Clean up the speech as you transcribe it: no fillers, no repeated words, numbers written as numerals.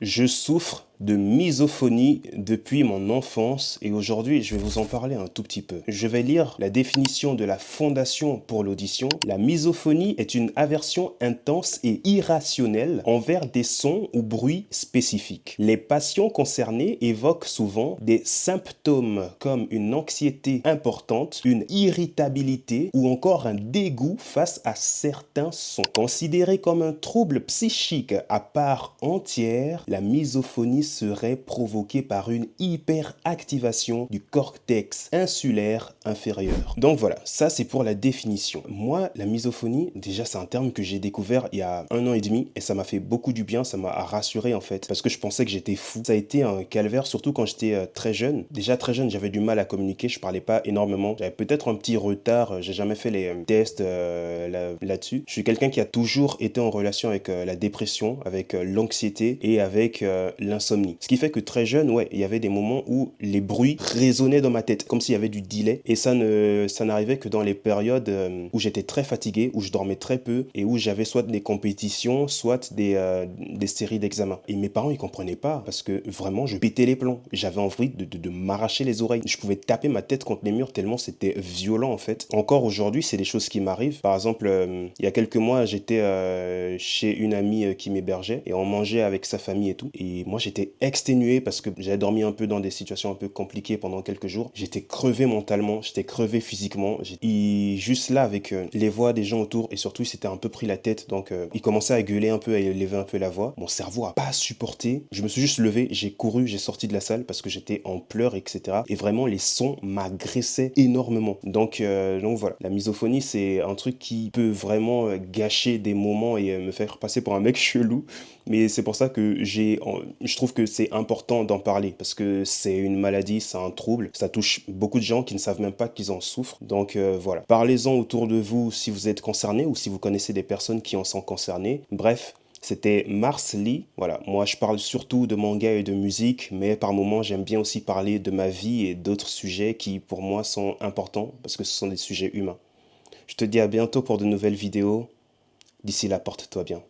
Je souffre de misophonie depuis mon enfance et aujourd'hui je vais vous en parler un tout petit peu. Je vais lire la définition de la Fondation pour l'audition. La misophonie est une aversion intense et irrationnelle envers des sons ou bruits spécifiques. Les patients concernés évoquent souvent des symptômes comme une anxiété importante, une irritabilité ou encore un dégoût face à certains sons. Considéré comme un trouble psychique à part entière, la misophonie serait provoquée par une hyperactivation du cortex insulaire inférieur. Donc voilà, ça c'est pour la définition. Moi, la misophonie, déjà c'est un terme que j'ai découvert il y a 1 an et demi et ça m'a fait beaucoup du bien, ça m'a rassuré en fait, parce que je pensais que j'étais fou. Ça a été un calvaire, surtout quand j'étais très jeune. Déjà très jeune, j'avais du mal à communiquer, je parlais pas énormément. J'avais peut-être un petit retard, j'ai jamais fait les tests là-dessus. Je suis quelqu'un qui a toujours été en relation avec la dépression, avec l'anxiété et avec l'insomnie. Ce qui fait que très jeune, ouais, il y avait des moments où les bruits résonnaient dans ma tête, comme s'il y avait du delay. Et ça n'arrivait que dans les périodes où j'étais très fatigué, où je dormais très peu et où j'avais soit des compétitions, soit des séries d'examens. Et mes parents, ils comprenaient pas parce que vraiment, je pétais les plombs. J'avais envie de m'arracher les oreilles. Je pouvais taper ma tête contre les murs tellement c'était violent en fait. Encore aujourd'hui, c'est des choses qui m'arrivent. Par exemple, il y a quelques mois, j'étais chez une amie qui m'hébergeait et on mangeait avec sa famille et tout. Et moi, j'étais exténué parce que j'avais dormi un peu dans des situations un peu compliquées pendant quelques jours. J'étais crevé mentalement, j'étais crevé physiquement. Et juste là, avec les voix des gens autour et surtout, il s'était un peu pris la tête. Donc, il commençait à gueuler un peu, à élever un peu la voix. Mon cerveau a pas supporté. Je me suis juste levé, j'ai couru, j'ai sorti de la salle parce que j'étais en pleurs, etc. Et vraiment, les sons m'agressaient énormément. Donc voilà, la misophonie, c'est un truc qui peut vraiment gâcher des moments et me faire passer pour un mec chelou. Mais c'est pour ça que je trouve que c'est important d'en parler parce que c'est une maladie, c'est un trouble. Ça touche beaucoup de gens qui ne savent même pas qu'ils en souffrent. Donc voilà, parlez-en autour de vous si vous êtes concerné ou si vous connaissez des personnes qui en sont concernées. Bref. C'était Mars Lee. Voilà, moi je parle surtout de manga et de musique, mais par moments j'aime bien aussi parler de ma vie et d'autres sujets qui pour moi sont importants parce que ce sont des sujets humains. Je te dis à bientôt pour de nouvelles vidéos. D'ici là, porte-toi bien.